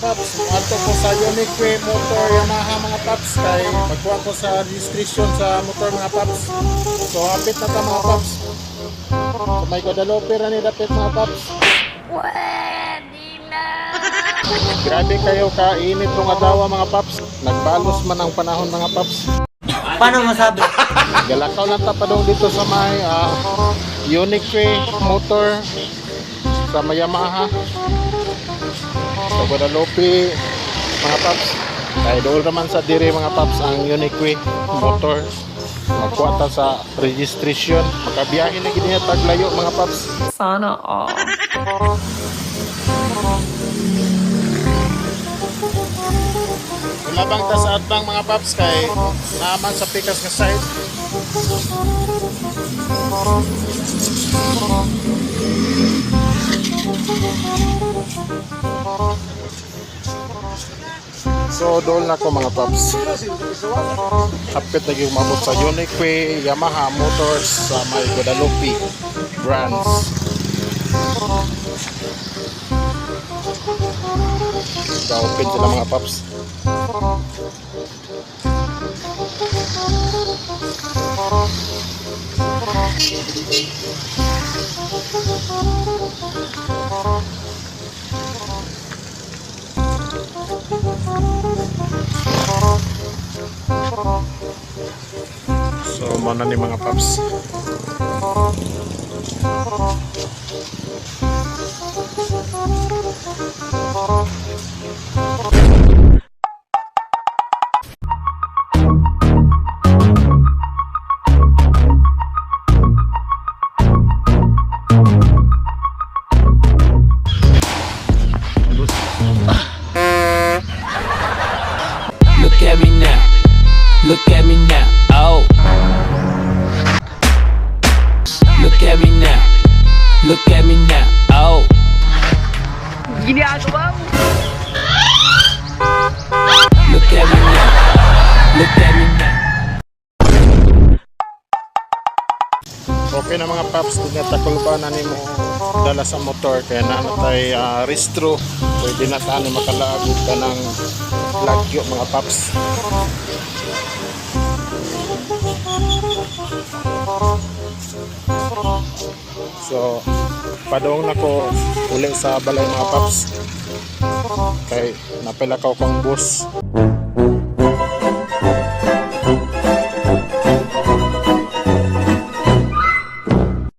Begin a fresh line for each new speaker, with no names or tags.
paps. Ato ko sa Unique Motor Yamaha mga paps. Kay magkuha ko sa registration sa motor mga paps. So hapit na ta mga paps. So may Guadalupe ra ni dapit mga paps.
Pwede na.
Grabe kayo kainit ng adawa mga paps. Nagbalos man ang panahon mga paps.
Paano masabi?
Galakaw lang tapadong dito sa may Unique Motor sa may Yamaha sa Guadalupe mga paps. Kaya doon naman sa dire mga paps ang Unique Motor. Magkuha ta sa registration. Makabiyahin na gini taglayo mga paps.
Sana all.
Labang ta sa atbang mga paps kay naman sa pikas nga side. So doon na ko mga paps. Hapit na yung mabot sa Unique Yamaha Motors sa may Guadalupe brands. Open sila mga paps. So mana ni mga paps.
Look at me now, look at me now, oh. Look at me now, look at me now, oh.
Ginagawa mo.
Look at me now, look at me now.
Okay na mga paps, tinatakol ba na ni mo dala sa motor kaya na natay restro. Pwede na tayo makalaagod ka ng lagyo mga paps. So padong na ko uli sa balay mga paps kay napilakaw kang bus.